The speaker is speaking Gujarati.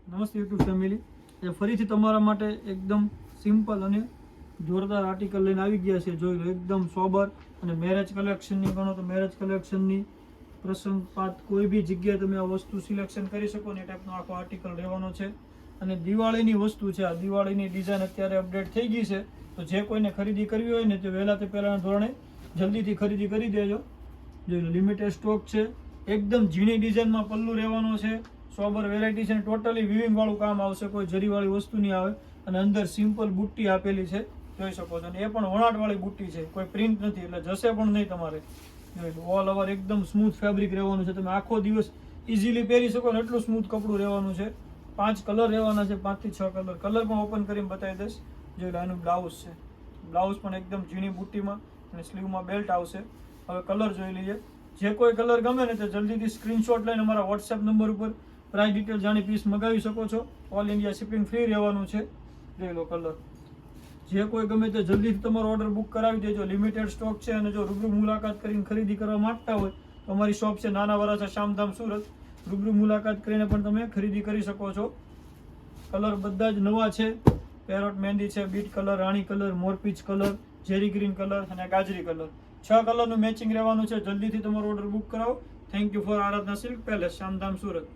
નમસ્તે યુટ્યુબ ફેમિલી, એ ફરીથી તમારા માટે એકદમ સિમ્પલ અને જોરદાર આર્ટિકલ લઈને આવી ગયા છે. જોઈ લો, એકદમ સોબર અને મેરેજ કલેક્શનની ગણો તો મેરેજ કલેક્શનની પ્રસંગપાત કોઈ બી જગ્યાએ તમે આ વસ્તુ સિલેક્શન કરી શકો ને એ ટાઈપનો આખો આર્ટિકલ રહેવાનો છે. અને દિવાળીની વસ્તુ છે. આ દિવાળીની ડિઝાઇન અત્યારે અપડેટ થઈ ગઈ છે, તો જે કોઈને ખરીદી કરવી હોય ને તે વહેલા તે પહેલાંના ધોરણે જલ્દીથી ખરીદી કરી દેજો. જોઈ લો, લિમિટેડ સ્ટોક છે. એકદમ ઝીણી ડિઝાઇનમાં પલ્લુ રહેવાનો છે. સોબર વેરાયટી છે ને ટોટલી વિવિંગ વાળું કામ આવશે, કોઈ જરીવાળી વસ્તુ નહીં આવે. અને અંદર સિમ્પલ બુટ્ટી આપેલી છે, જોઈ શકો છો. અને એ પણ વણાટવાળી બુટ્ટી છે, કોઈ પ્રિન્ટ નથી, એટલે જશે પણ નહીં તમારે. ઓલ ઓવર એકદમ સ્મૂથ ફેબ્રિક રહેવાનું છે. તમે આખો દિવસ ઇઝીલી પહેરી શકો ને એટલું સ્મૂથ કપડું રહેવાનું છે. 5 કલર રહેવાના છે, 5 થી 6 કલર. કલર પણ ઓપન કરીને બતાવી દઈશ. જોઈ લો, આનું બ્લાઉઝ છે. બ્લાઉઝ પણ એકદમ ઝીણી બુટ્ટીમાં અને સ્લીવમાં બેલ્ટ આવશે. હવે કલર જોઈ લઈએ. જે કોઈ કલર ગમે ને તે જલ્દીથી સ્ક્રીનશોટ લઈને અમારા વોટ્સએપ નંબર ઉપર પ્રાઇસ ડિટેલ જાણી પીસ મગાવી શકો છો. ઓલ ઇન્ડિયા શિપિંગ ફ્રી રહેવાનું છે. જોઈ લો કલર. જે કોઈ ગમે તે જલ્દીથી તમારો ઓર્ડર બુક કરાવી દેજો. લિમિટેડ સ્ટોક છે. અને જો રૂબરૂ મુલાકાત કરીને ખરીદી કરવા માંગતા હોય તો અમારી શોપ છે નાના વરાછા શામધામ સુરત. રૂબરૂ મુલાકાત કરીને પણ તમે ખરીદી કરી શકો છો. કલર બધા જ નવા છે. પેરોટ મહેંદી છે, બીટ કલર, રાણી કલર, મોરપીચ કલર, જેરી ગ્રીન કલર અને ગાજરી કલર. 6 કલરનું મેચિંગ રહેવાનું છે. જલ્દીથી તમારો ઓર્ડર બુક કરાવો. Thank you for Aradhana silk palace, Shamdham Surat.